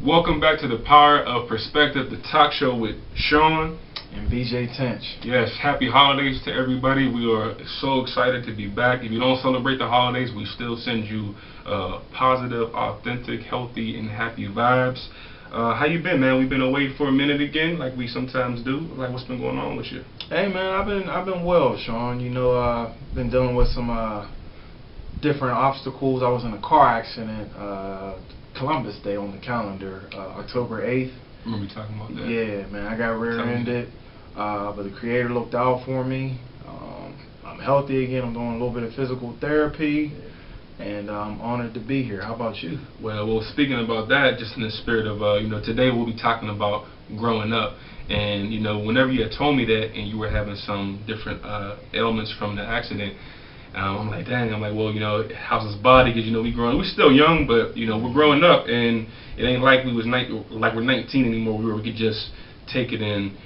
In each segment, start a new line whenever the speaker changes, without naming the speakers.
Welcome back to the Power of Perspective, the talk show with Sean
and BJ Tench.
Yes, happy holidays to everybody. We are so excited to be back. If you don't celebrate the holidays, we still send you positive, authentic, healthy, and happy vibes. How you been, man? We've been away for a minute again, like we sometimes do. Like, what's been going on with you?
Hey, man, I've been well, Sean. You know, been dealing with some different obstacles. I was in a car accident Columbus Day on the calendar, October 8th.
Remember we talking about that?
Yeah, man, I got rear-ended, but the Creator looked out for me. I'm healthy again. I'm doing a little bit of physical therapy, and I'm honored to be here. How about you?
Well, speaking about that, just in the spirit of, today we'll be talking about growing up. And, whenever you had told me that and you were having some different ailments from the accident, I'm like, dang, well, how's his body? Because, we're still young, but, we're growing up, and it ain't like we're 19 anymore, where we could just take it and,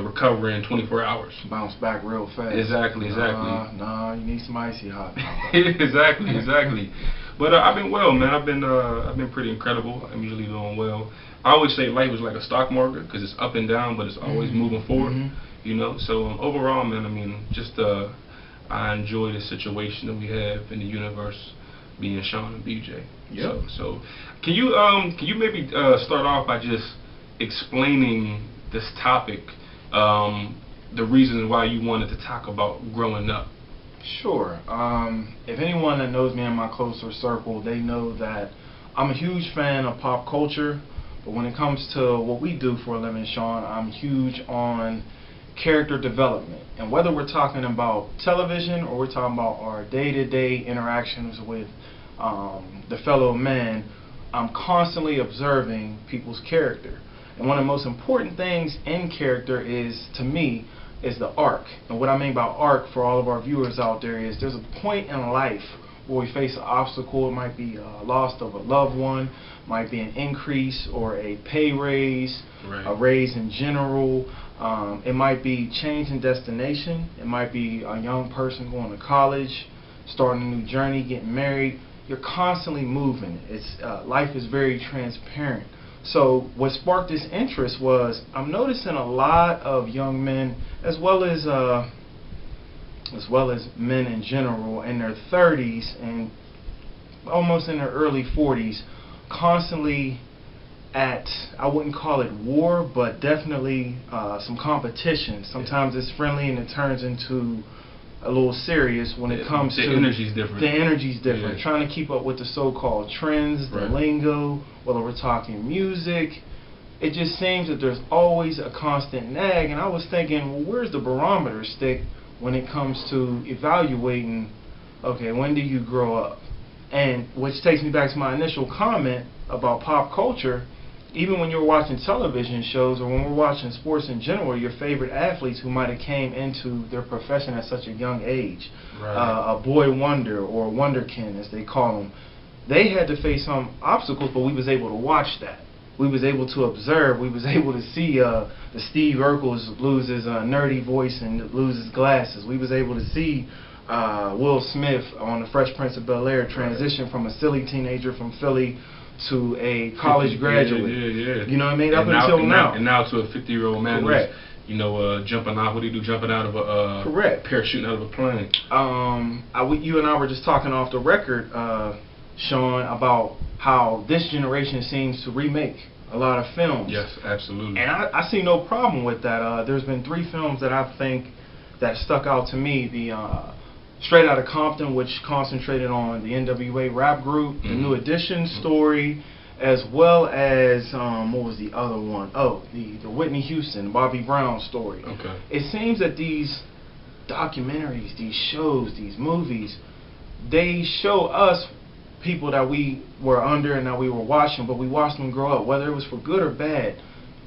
recover in 24 hours.
Bounce back real fast.
Exactly.
Nah, you need some icy hot.
Exactly. But I've been well, man. I've been pretty incredible. I'm usually doing well. I always say life is like a stock market because it's up and down, but it's always moving forward. So overall, man, I enjoy the situation that we have in the universe, being Sean and BJ.
Yeah.
So can you maybe start off by just explaining this topic, the reasons why you wanted to talk about growing up?
Sure. If anyone that knows me in my closer circle, they know that I'm a huge fan of pop culture. But when it comes to what we do for a living, Sean, I'm huge on character development. And whether we're talking about television or we're talking about our day-to-day interactions with the fellow man, I'm constantly observing people's character. And one of the most important things in character is, to me, is the arc. And what I mean by arc for all of our viewers out there is there's a point in life where we face an obstacle. It might be a loss of a loved one, might be an increase or a pay raise,
right,
a raise in general. It might be change in destination. It might be a young person going to college, starting a new journey, getting married. You're constantly moving. Life is very transparent. So what sparked this interest was I'm noticing a lot of young men, as well as men in general, in their 30s and almost in their early 40s, constantly at, I wouldn't call it war, but definitely some competition. Sometimes it's friendly and it turns into a little serious when it comes to...
The energy's different.
The energy's different.
Yeah.
Trying to keep up with the so-called trends, the
right,
lingo, whether we're talking music. It just seems that there's always a constant nag, and I was thinking, well, where's the barometer stick when it comes to evaluating, okay, when do you grow up? And which takes me back to my initial comment about pop culture. Even when you're watching television shows or when we're watching sports in general, your favorite athletes who might have came into their profession at such a young age,
right,
a boy wonder or wonderkin as they call them, they had to face some obstacles, but we was able to watch that. We was able to observe. We was able to see the Steve Urkel lose his nerdy voice and lose his glasses. We was able to see Will Smith on The Fresh Prince of Bel-Air transition
right,
from a silly teenager from Philly to a college graduate.
Yeah.
You know what I mean? Up until now.
And now to a 50-year-old man
Correct.
who's, jumping out. What do you do? Jumping out of a
Correct.
Parachuting out of a plane.
You and I were just talking off the record, Sean, about how this generation seems to remake a lot of films.
Yes, absolutely.
And I see no problem with that. There's been 3 films that I think that stuck out to me. The Straight Outta Compton, which concentrated on the N.W.A. rap group, the New Edition story, as well as, what was the other one? Oh, the Whitney Houston, Bobby Brown story.
Okay.
It seems that these documentaries, these shows, these movies, they show us people that we were under and that we were watching, but we watched them grow up. Whether it was for good or bad,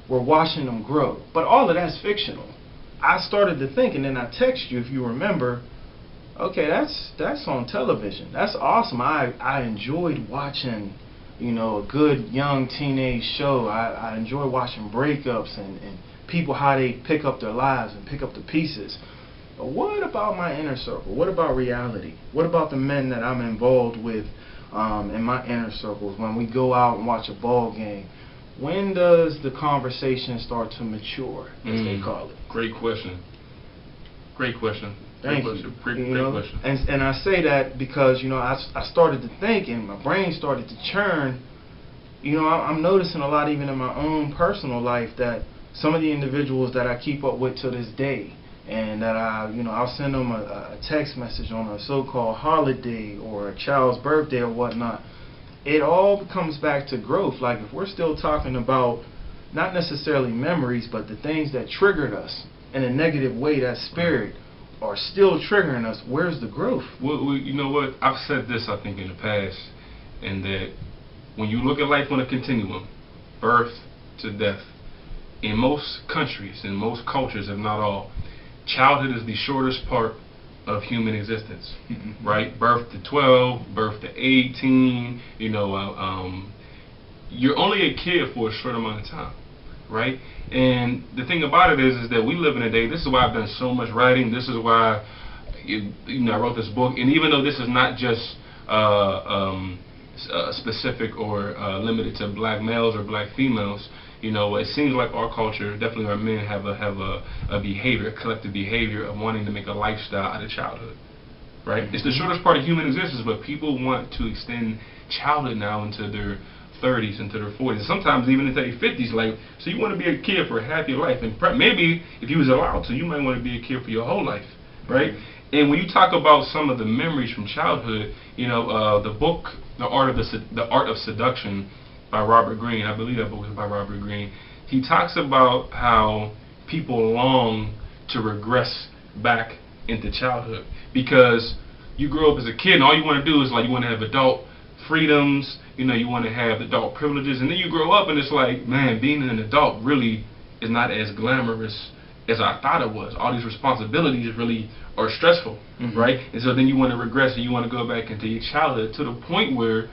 we're watching them grow. But all of that's fictional. I started to think, and then I text you, if you remember, okay, that's on television. That's awesome. I enjoyed watching, a good young teenage show. I enjoy watching breakups and people, how they pick up their lives and pick up the pieces. But what about my inner circle? What about reality? What about the men that I'm involved with in my inner circles when we go out and watch a ball game, when does the conversation start to mature, as they call it?
Great question. Great question.
Thank
Great
you.
question. Great question.
And I say that because, I started to think and my brain started to churn. I'm noticing a lot even in my own personal life that some of the individuals that I keep up with to this day, and that I'll send them a text message on a so-called holiday or a child's birthday or whatnot, it all comes back to growth. Like, if we're still talking about not necessarily memories, but the things that triggered us in a negative way, that spirit, are still triggering us, where's the growth?
Well, you know what? I've said this, I think, in the past, and that when you look at life on a continuum, birth to death, in most countries, in most cultures, if not all, childhood is the shortest part of human existence, right? Birth to 12, birth to 18, you're only a kid for a short amount of time, right? And the thing about it is that we live in a day, this is why I've done so much writing, this is why I wrote this book, and even though this is not just specific or limited to black males or black females, it seems like our culture, definitely our men, have a behavior, a collective behavior of wanting to make a lifestyle out of childhood, right? It's the shortest part of human existence, but people want to extend childhood now into their 30s, into their 40s, sometimes even into their 50s. Like, so you want to be a kid for half your life, and maybe if you was allowed to, you might want to be a kid for your whole life, right? And when you talk about some of the memories from childhood, the book, The Art of Seduction by Robert Greene, I believe that book is by Robert Greene, he talks about how people long to regress back into childhood because you grow up as a kid and all you want to do is you want to have adult freedoms, you want to have adult privileges, and then you grow up and it's like, man, being an adult really is not as glamorous as I thought it was. All these responsibilities really are stressful, right? And so then you want to regress and you want to go back into your childhood to the point where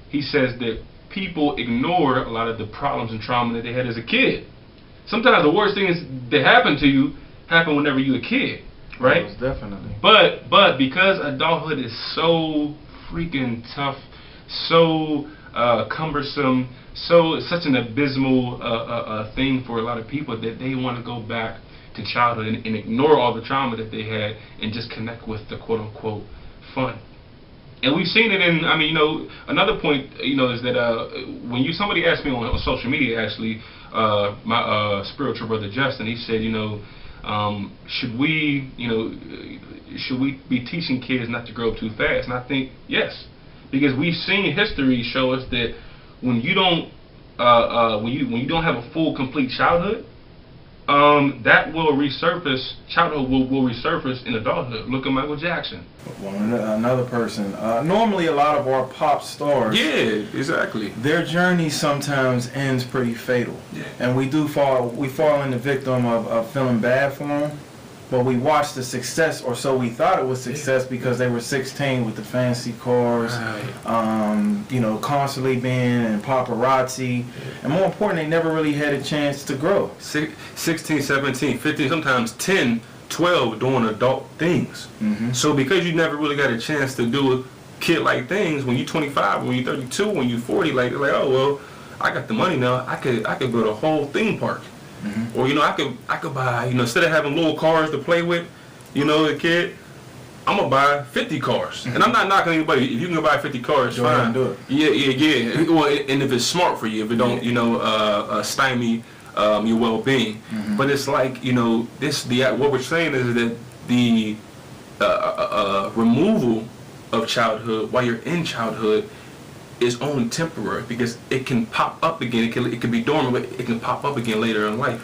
he says that people ignore a lot of the problems and trauma that they had as a kid. Sometimes the worst things that happen to you happen whenever you're a kid, right?
Most definitely.
But because adulthood is so freaking tough, so cumbersome, such an abysmal thing for a lot of people, that they want to go back to childhood and ignore all the trauma that they had and just connect with the quote-unquote fun. And we've seen it in, another point, is that when somebody asked me on social media, actually, my spiritual brother Justin, he said, should we be teaching kids not to grow up too fast? And I think yes, because we've seen history show us that when you don't have a full, complete childhood, that will resurface. Childhood will resurface in adulthood. Look at Michael Jackson.
Well, another person. Normally, a lot of our pop stars.
Yeah, exactly.
Their journey sometimes ends pretty fatal.
Yeah.
And we fall in the victim of feeling bad for them. But we watched the success, or so we thought it was success, because they were 16 with the fancy cars, right. Constantly being in paparazzi, and more important, they never really had a chance to grow.
16, 17, 15, sometimes 10, 12 doing adult things. So because you never really got a chance to do kid-like things, when you're 25, when you're 32, when you're 40, like oh well, I got the money now, I could build a whole theme park. Or I could buy, instead of having little cars to play with, a kid, I'm gonna buy 50 cars. And I'm not knocking anybody. If you can buy 50 cars,
go
fine.
Do it.
Yeah. Well, and if it's smart for you, if it don't, stymie your well-being. But it's like, what we're saying is that the removal of childhood while you're in childhood is only temporary, because it can pop up again. It can be dormant, but it can pop up again later in life.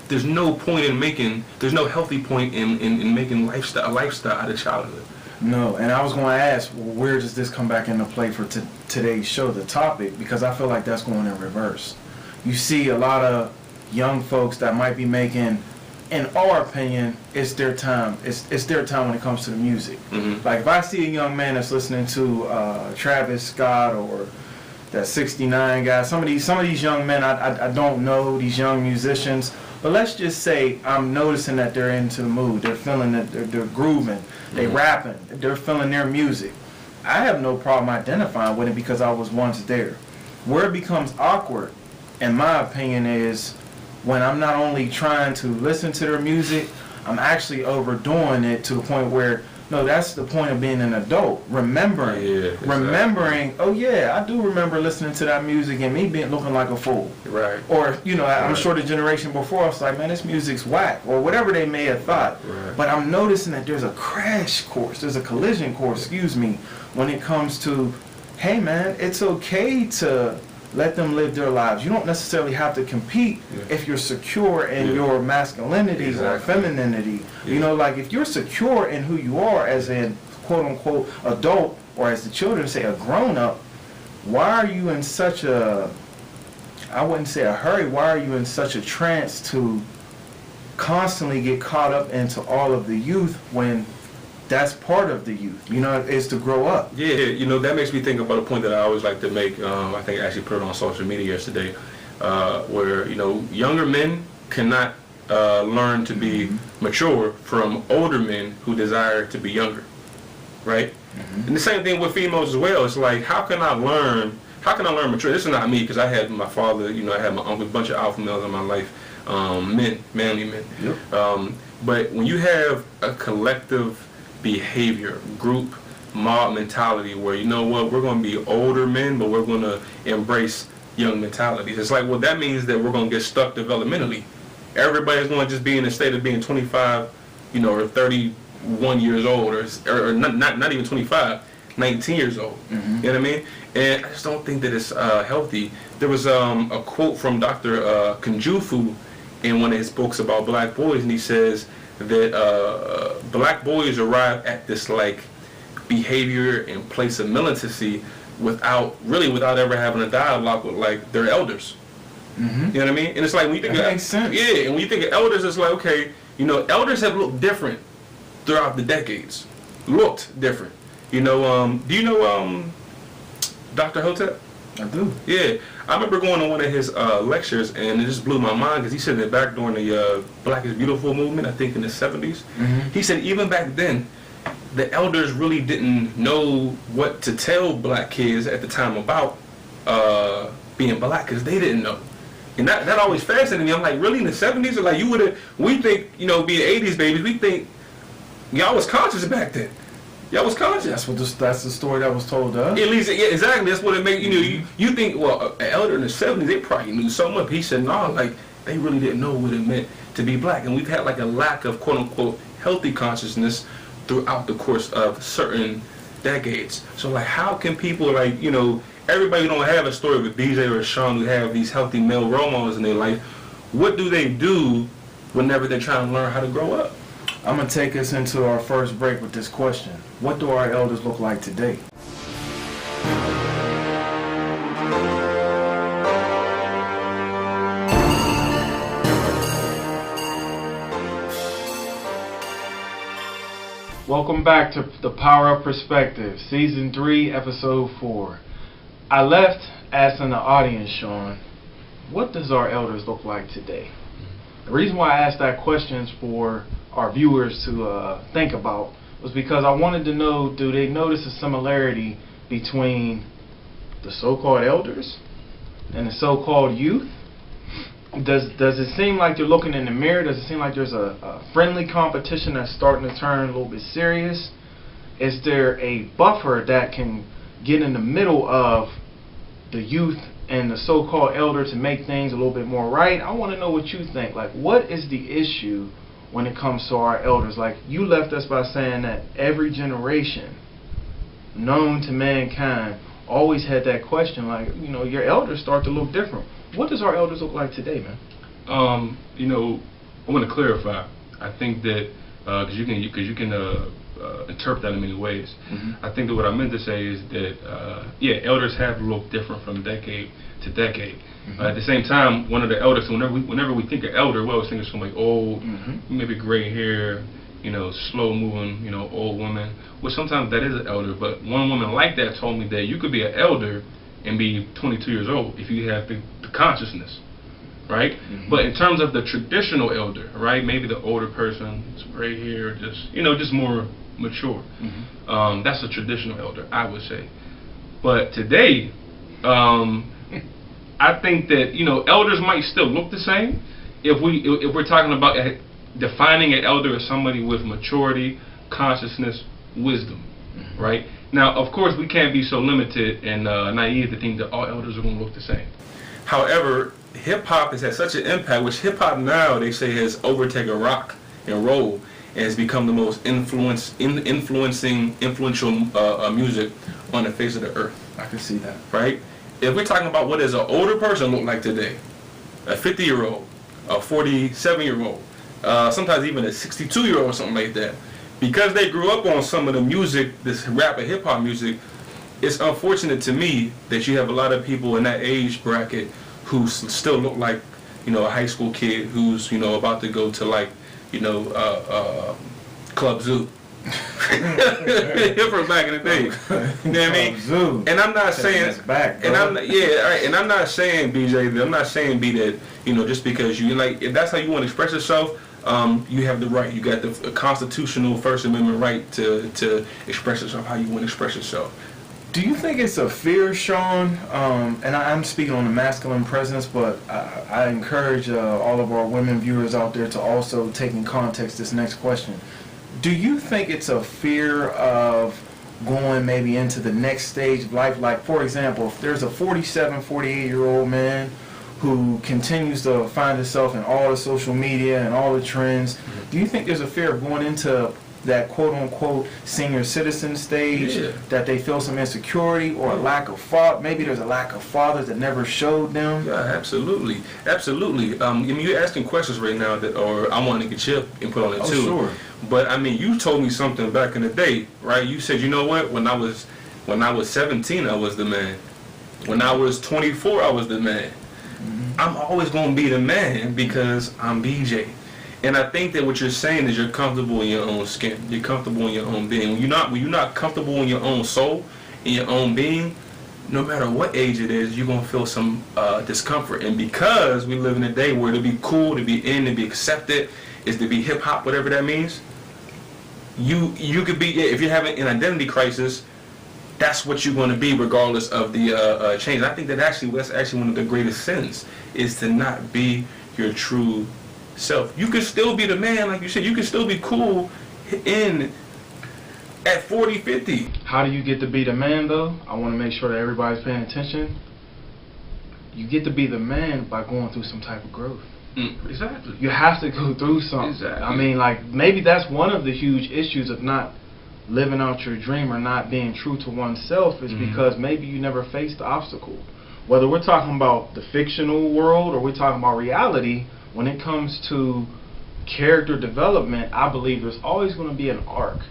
There's no healthy point in making a lifestyle out of childhood.
No, and I was going to ask, where does this come back into play for today's show, the topic? Because I feel like that's going in reverse. You see a lot of young folks that might be making, in our opinion, it's their time. It's their time when it comes to the music. Like, if I see a young man that's listening to Travis Scott or that 69 guy, some of these young men, I don't know, these young musicians, but let's just say I'm noticing that they're into the mood. They're feeling that they're grooving, they rapping, they're feeling their music. I have no problem identifying with it because I was once there. Where it becomes awkward in my opinion, is when I'm not only trying to listen to their music, I'm actually overdoing it to the point where, no, that's the point of being an adult. Remembering, remembering. Oh yeah, I do remember listening to that music and me looking like a fool.
Right.
Or I'm sure the generation before us like, man, this music's whack, or whatever they may have thought.
Right.
But I'm noticing that there's a crash course, there's a collision course, excuse me, when it comes to, hey man, it's okay to let them live their lives. You don't necessarily have to compete if you're secure in your masculinity or femininity. You know, like if you're secure in who you are as a quote unquote adult, or as the children say, a grown up, why are you in such a, I wouldn't say a hurry, why are you in such a trance to constantly get caught up into all of the youth when that's part of the youth, is to grow up.
Yeah, that makes me think about a point that I always like to make. I think I actually put it on social media yesterday, where, younger men cannot learn to be mature from older men who desire to be younger, right? And the same thing with females as well. It's like, how can I learn mature? This is not me, because I had my father, I had my uncle, a bunch of alpha males in my life, manly men.
Yep.
But when you have a collective behavior, group, mob mentality, where we're going to be older men, but we're going to embrace young mentalities. It's like, well, that means that we're going to get stuck developmentally. Everybody's going to just be in a state of being 25, or 31 years old, or not even 25, 19 years old. You know what I mean? And I just don't think that it's healthy. There was a quote from Dr. Kunjufu in one of his books about black boys, and he says that black boys arrive at this like behavior and place of militancy without ever having a dialogue with like their elders. You know what I mean? And it's like, when you think
that makes sense.
Yeah, and when you think of elders, it's like, okay, elders have looked different throughout the decades. Looked different. Do you know Dr. Hotep?
I do.
Yeah, I remember going to one of his lectures, and it just blew my mind, because he said that back during the Black is Beautiful movement, I think in the 70s, he said even back then, the elders really didn't know what to tell black kids at the time about being black, because they didn't know. And that always fascinated me. I'm like, really, in the 70s? Or like, we think, being 80s babies, we think y'all was conscious back then. Y'all was conscious.
That's the story that was told to us.
At least, yeah, exactly. That's what it makes. You think, well, an elder in the 70s, they probably knew so much. He said, no, like they really didn't know what it meant to be black, and we've had like a lack of quote unquote healthy consciousness throughout the course of certain decades. So like, how can people like everybody don't have a story with BJ or Sean who have these healthy male role models in their life? What do they do whenever they're trying to learn how to grow up?
I'm going to take us into our first break with this question. What do our elders look like today? Welcome back to The Power of Perspective, Season 3, Episode 4. I left asking the audience, Sean, what does our elders look like today? The reason why I asked that question is for our viewers to think about was because I wanted to know, do they notice a similarity between the so-called elders and the so-called youth? Does it seem like they're looking in the mirror? Does it seem like there's a friendly competition that's starting to turn a little bit serious? Is there a buffer that can get in the middle of the youth and the so-called elder to make things a little bit more right? I want to know what you think. Like, what is the issue when it comes to our elders? Like, you left us by saying that every generation known to mankind always had that question, like, your elders start to look different. What does our elders look like today, man?
I want to clarify. I think that because you can interpret that in many ways. I think that what I meant to say is that elders have looked different from decade to decade. At the same time, one of the elders, whenever we think of elder, we always think of somebody old, maybe gray hair, slow moving, old woman. Well, sometimes that is an elder, but one woman like that told me that you could be an elder and be 22 years old if you have the consciousness, right? But in terms of the traditional elder, right, maybe the older person, gray hair, just more mature. That's a traditional elder, I would say. But today, I think that, you know, elders might still look the same. If we're talking about defining an elder as somebody with maturity, consciousness, wisdom, right? Now, of course, we can't be so limited and naive to think that all elders are going to look the same. However, hip-hop has had such an impact, which hip-hop now, they say, has overtaken rock and roll and has become the most influential music on the face of the earth.
I can see that.
Right? If we're talking about what does an older person look like today, a 50-year-old, a 47-year-old, sometimes even a 62-year-old or something like that, because they grew up on some of the music, this rap and hip-hop music, it's unfortunate to me that you have a lot of people in that age bracket who still look like, you know, a high school kid who's, you know, about to go to, like, you know, Club Zoo. From back in the day. You know what I mean?
Zoo.
And I'm not saying,
back,
and I'm not, yeah, all right, and I'm not saying, BJ, I'm not saying, B, that, you know, just because you, like, if that's how you want to express yourself, you have the right. You got the constitutional First Amendment right to express yourself how you want to express yourself.
Do you think it's a fear, Sean? And I'm speaking on the masculine presence, but I encourage all of our women viewers out there to also take in context this next question. Do you think it's a fear of going maybe into the next stage of life? Like, for example, if there's a 47, 48-year-old man who continues to find himself in all the social media and all the trends, do you think there's a fear of going into that quote-unquote senior citizen stage, that they feel some insecurity or a lack of father? Maybe there's a lack of fathers that never showed them.
Yeah, absolutely, absolutely. I mean, you're asking questions right now that, or I want to get your input on it too.
Sure.
But I mean, you told me something back in the day, right? You said, you know what? When I was 17, I was the man. When I was 24, I was the man. I'm always going to be the man because I'm BJ. And I think that what you're saying is you're comfortable in your own skin. You're comfortable in your own being. When you're not comfortable in your own soul, in your own being, no matter what age it is, you're going to feel some discomfort. And because we live in a day where to be cool, to be in, to be accepted, is to be hip-hop, whatever that means, you could be, if you're having an identity crisis, that's what you're going to be regardless of the change. I think that that's actually one of the greatest sins, is to not be your true self. You can still be the man, like you said. You can still be cool at 40, 50.
How do you get to be the man, though? I want to make sure that everybody's paying attention. You get to be the man by going through some type of growth.
Exactly.
You have to go through something.
Exactly.
I mean, like, maybe that's one of the huge issues of not living out your dream or not being true to oneself, is because maybe you never faced the obstacle. Whether we're talking about the fictional world or we're talking about reality, when it comes to character development, I believe there's always going to be an arc.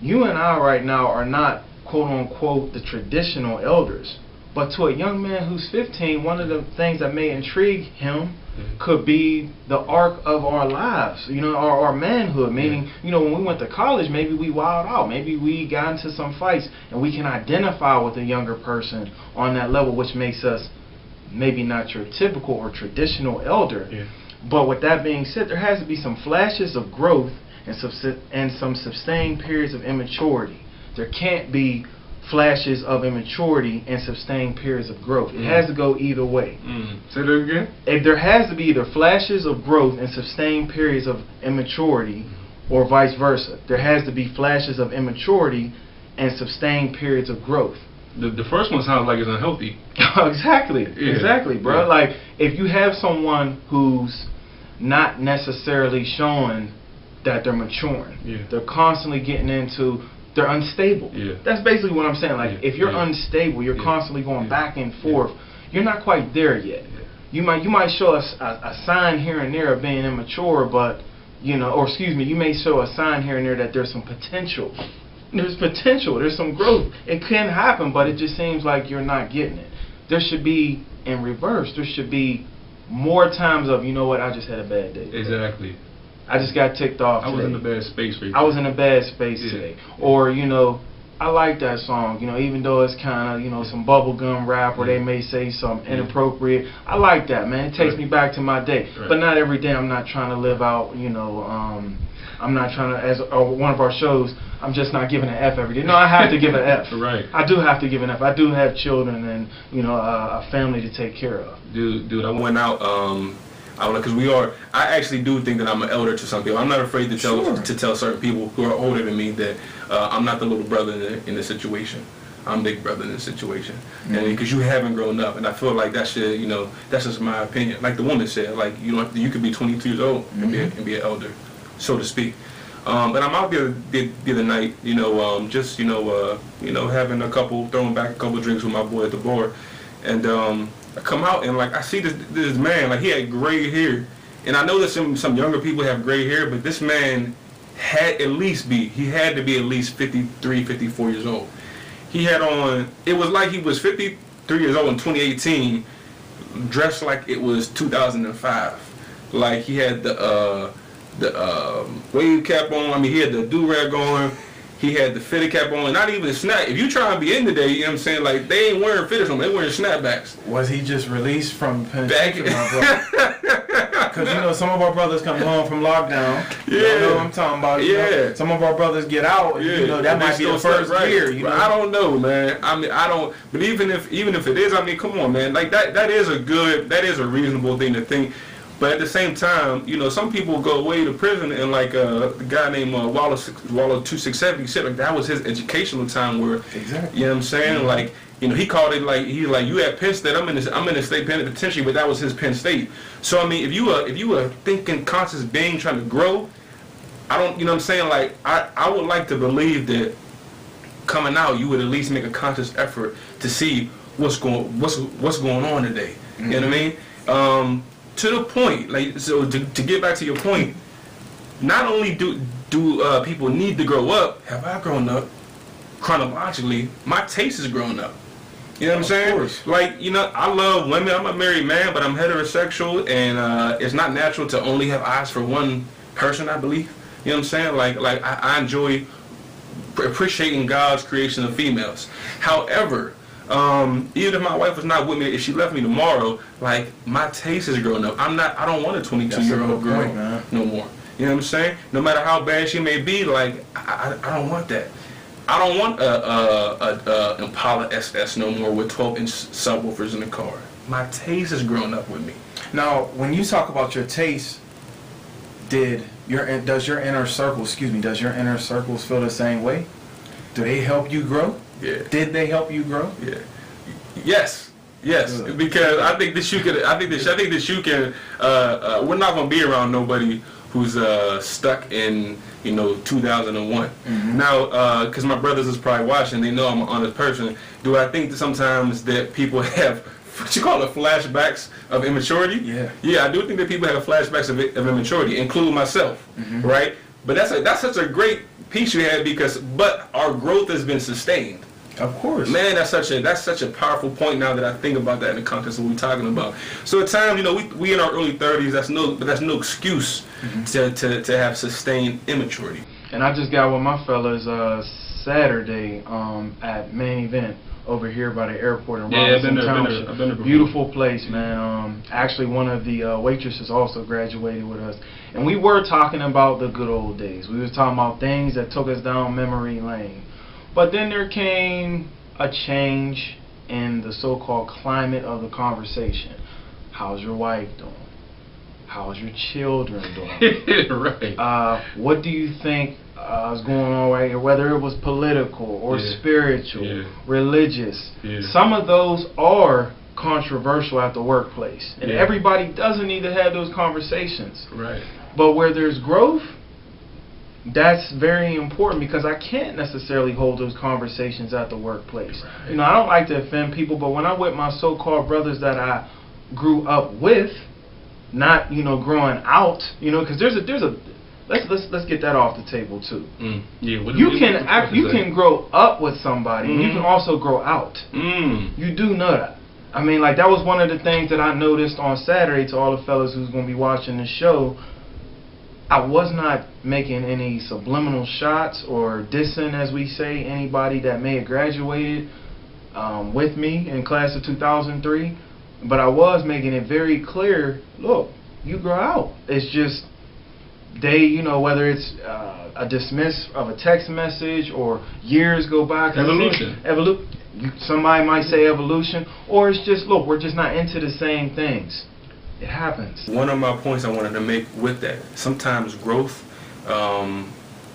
You and I right now are not, quote-unquote, the traditional elders. But to a young man who's 15, one of the things that may intrigue him could be the arc of our lives, you know, our manhood. Meaning, you know, when we went to college, maybe we wilded out, maybe we got into some fights, and we can identify with a younger person on that level, which makes us maybe not your typical or traditional elder. But with that being said, there has to be some flashes of growth and some sustained periods of immaturity. There can't be flashes of immaturity and sustained periods of growth. It has to go either way.
Say that again?
If there has to be either flashes of growth and sustained periods of immaturity, or vice versa. There has to be flashes of immaturity and sustained periods of growth.
The first one sounds like it's unhealthy.
Exactly, bro. Like, if you have someone who's not necessarily showing that they're maturing, they're constantly getting into, they're unstable. That's basically what I'm saying. Like, if you're unstable, you're constantly going back and forth, you're not quite there yet. You might show us a sign here and there of being immature, but, you know, or excuse me, you may show a sign here and there that there's some potential. There's potential, there's some growth. It can happen, but it just seems like you're not getting it. There should be, in reverse, there should be more times of, you know what, I just had a bad day today.
Exactly.
I just got ticked off today.
I was in a bad space right
I was in a bad space today. Or, you know, I like that song, you know, even though it's kind of, you know, some bubblegum rap, or they may say something inappropriate. I like that, man. It takes me back to my day. But not every day I'm not trying to live out, you know, I'm not trying to, as one of our shows, I'm just not giving an F every day. No, I have to give an F.
Right.
I do have to give an F. I do have children and, you know, a family to take care of.
Dude, I went out, because I actually do think that I'm an elder to some people. I'm not afraid to tell certain people who are older than me that I'm not the little brother in the situation. I'm big brother in this situation, and because you haven't grown up, and I feel like that should, you know, that's just my opinion. Like the woman said, like you could be 22 years old and be an elder, so to speak. But I'm out there the other night, you know, just having throwing back a couple drinks with my boy at the bar, and I come out and like I see this man, like he had gray hair, and I know that some younger people have gray hair, but this man had to be at least 53, 54 years old. He had on, it was like he was 53 years old in 2018, dressed like it was 2005. Like he had the wave cap on, I mean he had the do-rag on, he had the fitted cap on, not even a snap. If you try to be in today, you know what I'm saying, like they ain't wearing fitteds on, they wearing snapbacks.
Was he just released from penitentiary, because you know some of our brothers come home from lockdown.
Yeah,
you know what I'm talking about. You know, some of our brothers get out.
Yeah,
you know that might be the first year. You know?
I don't know, man. I mean, I don't. But even if it is, I mean, come on, man. Like that is a reasonable thing to think. But at the same time, you know, some people go away to prison, and like the guy named Waller 267, he said like that was his educational time where,
exactly.
You know what I'm saying? Like, you know, he called it like he's like, you at Penn State, I'm in the state penitentiary, but that was his Penn State. So I mean, if you a thinking, conscious being trying to grow, I don't, you know what I'm saying? Like I would like to believe that coming out, you would at least make a conscious effort to see what's going on today. You know what I mean? To the point, like, so to get back to your point, not only do people need to grow up, have I grown up chronologically, my taste has grown up. You know what I'm saying? Of course. Like, you know, I love women, I'm a married man, but I'm heterosexual, and it's not natural to only have eyes for one person, I believe. You know what I'm saying? Like I enjoy appreciating God's creation of females. However, even if my wife was not with me, if she left me tomorrow, like my taste has grown up. I don't want a 22-year-old girl no more. You know what I'm saying? No matter how bad she may be, like I don't want that. I don't want a Impala SS no more with 12-inch subwoofers in the car. My taste has grown up with me.
Now, when you talk about your taste, does your inner circles feel the same way? Do they help you grow?
Yeah.
Did they help you grow?
Yeah. Yes. Good. Because I think that you can. We're not gonna be around nobody who's stuck in 2001. Now, because my brothers is probably watching, they know I'm an honest person. Do I think that sometimes that people have what you call it, flashbacks of immaturity? Yeah. Yeah, I do think that people have flashbacks of immaturity, including myself, right? But that's such a great piece you had but our growth has been sustained.
Of course. Man,
that's such a powerful point now that I think about that in the context of what we're talking about. So at times, we in our early 30s, that's no excuse to have sustained immaturity.
And I just got with my fellas Saturday at Main Event over here by the airport in Robinson Township.
I've been there.
Beautiful place, man. Actually, one of the waitresses also graduated with us. And we were talking about the good old days. We were talking about things that took us down memory lane. But then there came a change in the so-called climate of the conversation. How's your wife doing? How's your children doing?
Right.
What do you think is going on right here? Whether it was political or spiritual, religious. Yeah. Some of those are controversial at the workplace. And everybody doesn't need to have those conversations.
Right.
But where there's growth, that's very important, because I can't necessarily hold those conversations at the workplace. Right. I don't like to offend people, but when I'm with my so-called brothers that I grew up with, not growing out, because there's a let's get that off the table too. Yeah. You can grow up with somebody, and you can also grow out. You do know that. I mean, like, that was one of the things that I noticed on Saturday to all the fellas who's going to be watching the show. I was not making any subliminal shots or dissing, as we say, anybody that may have graduated with me in class of 2003. But I was making it very clear, look, you grow out. It's just they, you know, whether it's a dismiss of a text message or years go by.
Evolution.
Somebody might say evolution, or it's just, look, we're just not into the same things. It happens.
One of my points I wanted to make with that, sometimes growth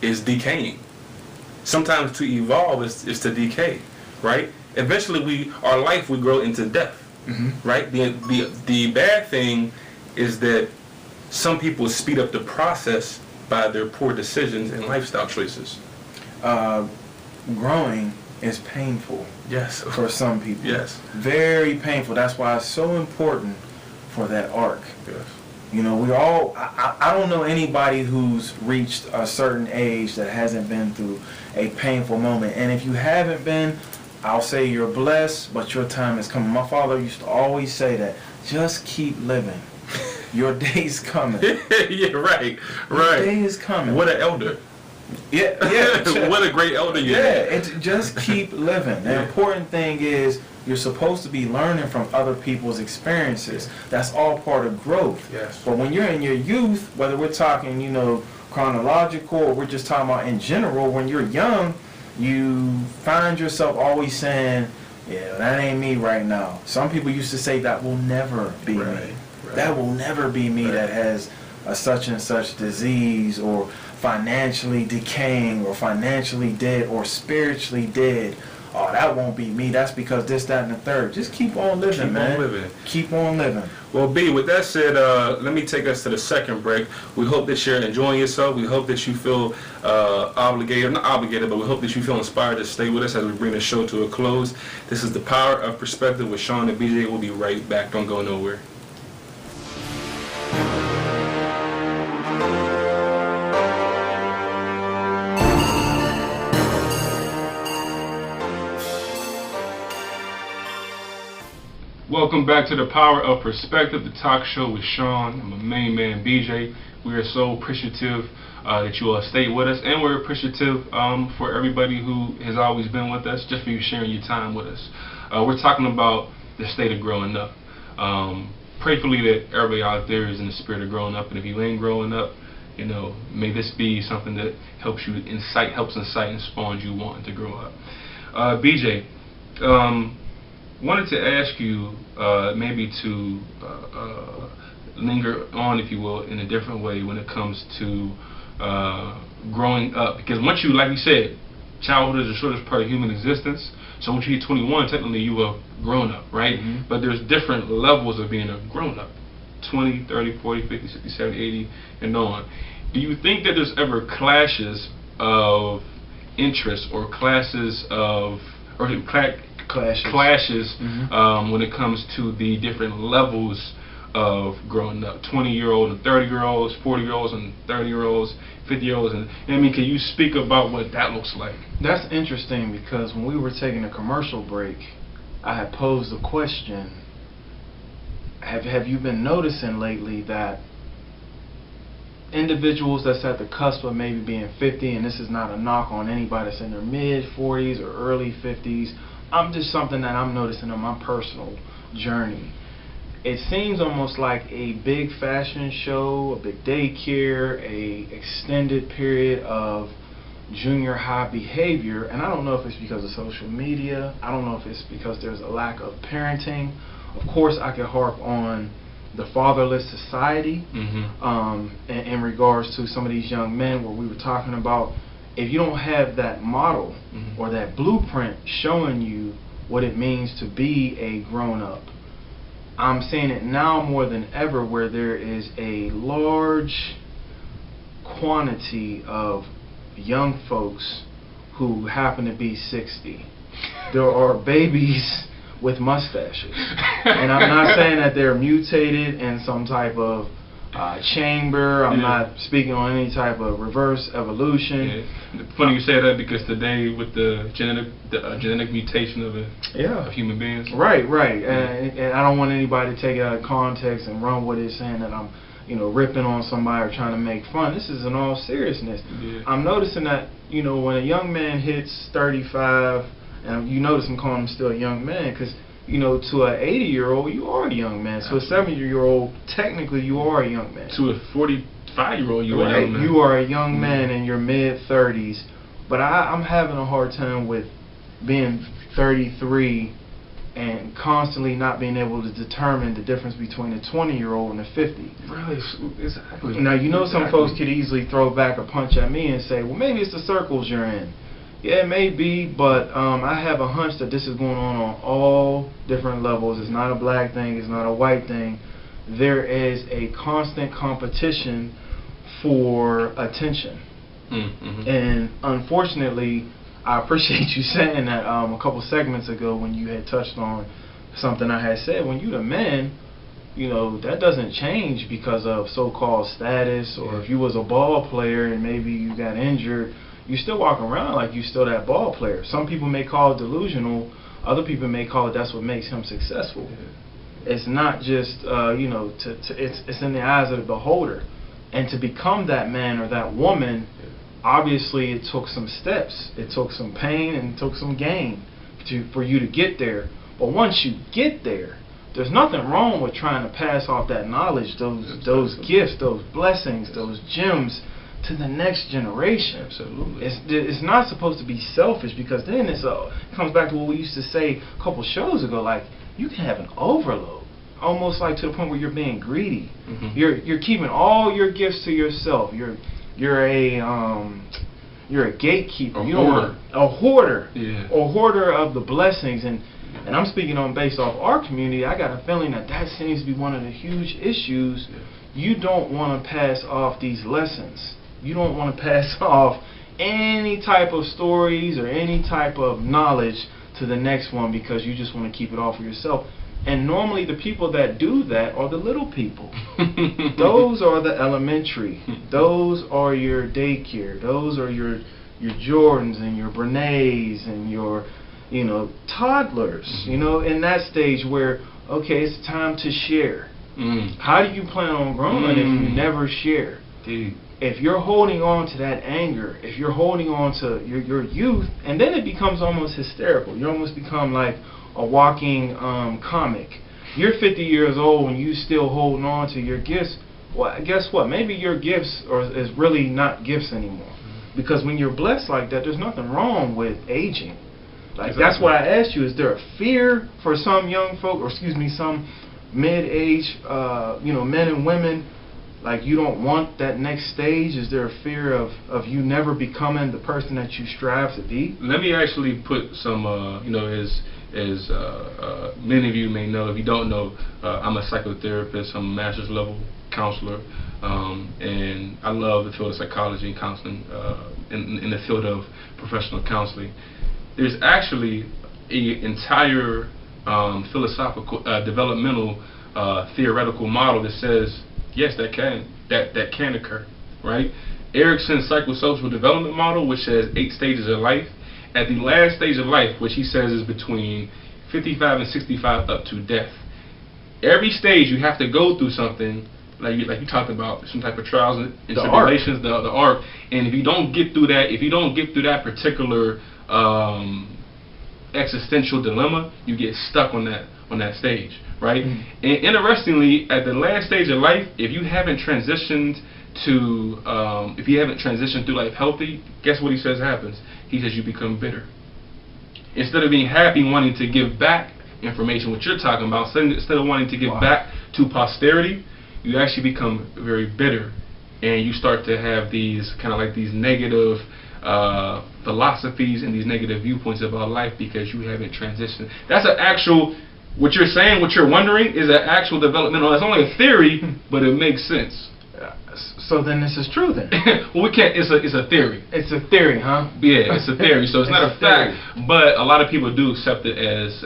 is decaying. Sometimes to evolve is to decay, right? Eventually our life would grow into death, right? The bad thing is that some people speed up the process by their poor decisions and lifestyle choices.
Growing is painful.
Yes.
For some people.
Yes.
Very painful. That's why it's so important for that arc.
Yes.
You know, we all, I don't know anybody who's reached a certain age that hasn't been through a painful moment. And if you haven't been, I'll say you're blessed, but your time is coming. My father used to always say that, just keep living. Your day's coming.
Yeah, right.
Your day is coming.
What an elder.
Yeah.
What a great elder you have.
It's just keep living. The important thing is you're supposed to be learning from other people's experiences. That's all part of growth.
Yes.
But when you're in your youth, whether we're talking, you know, chronological or we're just talking about in general, when you're young, you find yourself always saying, yeah, that ain't me right now. Some people used to say that will never be me. Right. That will never be me that has a such and such disease or financially decaying or financially dead or spiritually dead. Oh, that won't be me. That's because this, that, and the third. Just keep on living, man.
Keep on living.
Keep on living.
Well, B, with that said, let me take us to the second break. We hope that you're enjoying yourself. We hope that you feel obligated, not obligated, but we hope that you feel inspired to stay with us as we bring the show to a close. This is The Power of Perspective with Sean and BJ. We'll be right back. Don't go nowhere. Welcome back to The Power of Perspective, the talk show with Sean and my main man BJ. We are so appreciative that you all stayed with us, and we're appreciative for everybody who has always been with us, just for you sharing your time with us. We're talking about the state of growing up. Prayerfully that everybody out there is in the spirit of growing up, and if you ain't growing up, you know, may this be something that helps incite and spawns you wanting to grow up. BJ, wanted to ask you maybe to linger on, if you will, in a different way when it comes to growing up. Because once you, like you said, childhood is the shortest part of human existence. So once you hit 21, technically you are grown up, right? But there's different levels of being a grown up. 20, 30, 40, 50, 60, 70, 80, and on. Do you think that there's ever clashes of interest or classes when it comes to the different levels of growing up? 20-year-olds and 30-year-olds, 40-year-olds and 30-year-olds, 50-year-olds, and I mean, can you speak about what that looks like?
That's interesting, because when we were taking a commercial break, I had posed a question. Have you been noticing lately that individuals that's at the cusp of maybe being 50, and this is not a knock on anybody that's in their mid-40s or early 50s, just something that I'm noticing on my personal journey. It seems almost like a big fashion show, a big daycare, a extended period of junior high behavior, and I don't know if it's because of social media, I don't know if it's because there's a lack of parenting. Of course, I could harp on the fatherless society in regards to some of these young men where we were talking about, if you don't have that model or that blueprint showing you what it means to be a grown-up, I'm seeing it now more than ever where there is a large quantity of young folks who happen to be 60. There are babies with mustaches. And I'm not saying that they're mutated in some type of chamber. I'm not speaking on any type of reverse evolution.
Funny you say that, because today with the genetic mutation of human beings.
Right. And I don't want anybody to take it out of context and run with it saying that I'm, ripping on somebody or trying to make fun. This is in all seriousness. I'm noticing that, when a young man hits 35, and you notice I'm calling him still a young man, because to an 80-year-old, you are a young man. To a 70-year-old, technically, you are a young man.
To a 5-year-old.
Right. You are a young man in your mid-30s, but I'm having a hard time with being 33 and constantly not being able to determine the difference between a 20-year-old and a 50.
Really, exactly.
Now, you know, some folks could easily throw back a punch at me and say, well, maybe it's the circles you're in. Yeah, it may be, but I have a hunch that this is going on all different levels. It's not a black thing. It's not a white thing. There is a constant competition for attention.
Mm-hmm.
And unfortunately, I appreciate you saying that a couple segments ago when you had touched on something I had said. When you're the man, you know, that doesn't change because of so-called status, or if you was a ball player and maybe you got injured, you still walk around like you still that ball player. Some people may call it delusional. Other people may call it that's what makes him successful. It's not just, you know, it's in the eyes of the beholder. And to become that man or that woman, obviously it took some steps. It took some pain and it took some gain for you to get there. But once you get there, there's nothing wrong with trying to pass off that knowledge, those gifts, those blessings, those gems to the next generation.
Absolutely.
It's not supposed to be selfish, because then it comes back to what we used to say a couple shows ago, like you can have an overload, almost like to the point where you're being greedy.
Mm-hmm.
You're keeping all your gifts to yourself. You're a gatekeeper.
A hoarder.
A hoarder.
Yeah.
A hoarder of the blessings. And I'm speaking on based off our community. I got a feeling that seems to be one of the huge issues.
Yeah.
You don't want to pass off these lessons. You don't want to pass off any type of stories or any type of knowledge to the next one, because you just want to keep it all for yourself. And normally the people that do that are the little people. Those are the elementary. Those are your daycare. Those are your Jordans and your Brenays and your, you know, toddlers. You know, in that stage where, okay, it's time to share. How do you plan on growing if you never share?
Dude.
If you're holding on to that anger, if you're holding on to your youth, and then it becomes almost hysterical. You almost become like a walking comic. You're 50 years old and you still holding on to your gifts. Well, guess what? Maybe your gifts is really not gifts anymore. Because when you're blessed like that, there's nothing wrong with aging. Like, exactly. That's why I asked you, is there a fear for some young folk, or excuse me, some mid-age, you know, men and women? Like, you don't want that next stage? Is there a fear of you never becoming the person that you strive to be?
Let me actually put some, you know, as many of you may know, if you don't know, I'm a psychotherapist. I'm a master's level counselor, and I love the field of psychology and counseling, in the field of professional counseling. There's actually an entire philosophical, developmental, theoretical model that says, yes, that can occur, right? Erickson's psychosocial development model, which says 8 stages of life. At the last stage of life, which he says is between 55 and 65 up to death. Every stage you have to go through something, like you talked about, some type of trials and tribulations, the arc. And if you don't get through that, particular existential dilemma, you get stuck on that stage, right? And interestingly, at the last stage of life, if you haven't transitioned through life healthy, guess what he says happens? He says you become bitter. Instead of being happy, wanting to give back information, what you're talking about, instead of wanting to give back to posterity, you actually become very bitter, and you start to have these kind of like these negative philosophies and these negative viewpoints about life because you haven't transitioned. That's an actual, what you're saying, what you're wondering is an actual developmental. It's only a theory, but it makes sense.
So then this is true then?
Well, we can't. It's a theory.
It's a theory, huh?
Yeah, it's a theory. So it's not a fact, but a lot of people do accept it as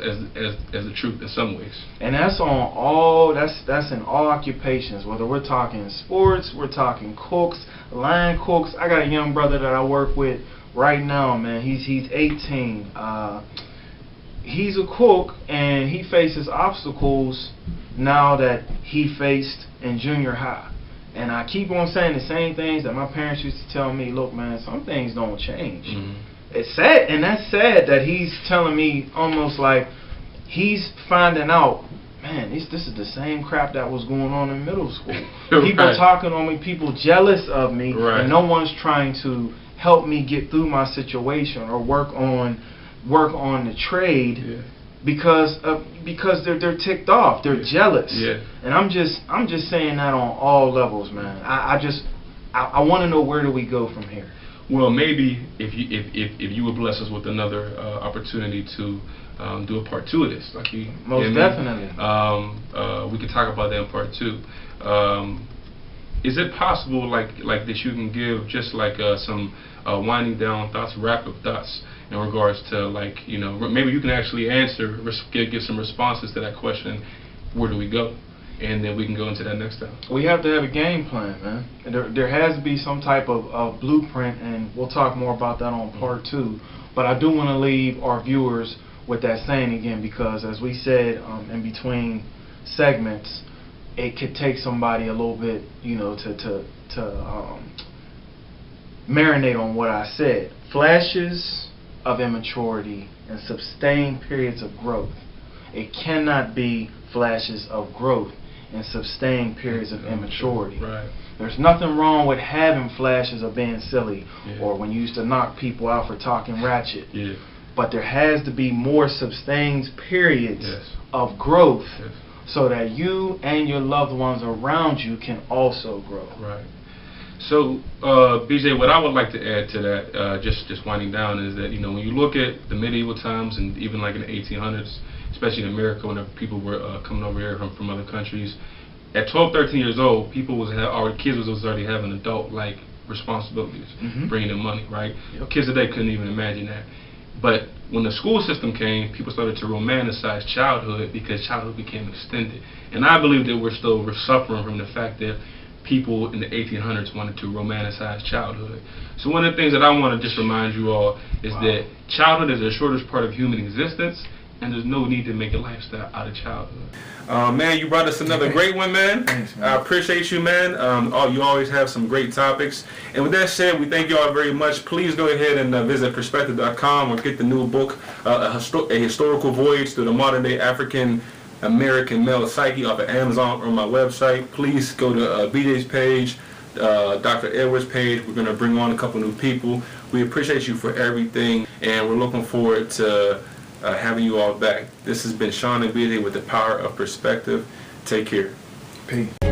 the truth in some ways.
And that's on all. That's in all occupations. Whether we're talking sports, we're talking cooks, line cooks. I got a young brother that I work with right now, man. He's 18. He's a cook, and he faces obstacles now that he faced in junior high. And I keep on saying the same things that my parents used to tell me. Look, man, some things don't change. It's sad, and that's sad that he's telling me almost like he's finding out, man, this is the same crap that was going on in middle school.
Right.
People talking on me, people jealous of me,
right.
and no one's trying to help me get through my situation or work on the trade.
Yeah.
Because they're ticked off, they're jealous,
yeah.
And I'm just saying that on all levels, man. I want to know, where do we go from here?
Well, maybe if you would bless us with another opportunity to do a part 2 of this, like you
most definitely,
we could talk about that in part 2. Is it possible, like that, you can give just like some winding down thoughts, wrap up thoughts in regards to, like, you know, maybe you can actually answer, give some responses to that question, where do we go? And then we can go into that next time.
We have to have a game plan, man. And there has to be some type of blueprint, and we'll talk more about that on part 2. But I do want to leave our viewers with that saying again, because as we said in between segments, it could take somebody a little bit, you know, to marinate on what I said. Flashes of immaturity and sustained periods of growth. It cannot be flashes of growth and sustained periods of immaturity.
Right.
There's nothing wrong with having flashes of being silly,
yeah.
or when you used to knock people out for talking ratchet.
Yeah.
But there has to be more sustained periods
yes.
of growth,
yes.
so that you and your loved ones around you can also grow.
Right. So, BJ, what I would like to add to that, just winding down, is that, you know, when you look at the medieval times, and even like in the 1800s, especially in America, when people were coming over here from other countries, at 12, 13 years old, our kids was already having adult-like responsibilities,
mm-hmm.
bringing in money, right?
Yep.
Kids today couldn't even imagine that. But when the school system came, people started to romanticize childhood, because childhood became extended. And I believe that we're suffering from the fact that people in the 1800s wanted to romanticize childhood. So one of the things that I want to just remind you all is that childhood is the shortest part of human existence, and there's no need to make a lifestyle out of childhood. Man, you brought us another great one, man.
Thanks, man.
I appreciate you, man. You always have some great topics. And with that said, we thank you all very much. Please go ahead and visit PerspectVe.com or get the new book, A Historical Voyage Through the Modern Day African American Male Psyche, off of Amazon or on my website. Please go to BJ's page, Dr. Edwards' page. We're going to bring on a couple new people. We appreciate you for everything, and we're looking forward to having you all back. This has been Sean and BJ with the Power of Perspective. Take care.
Peace.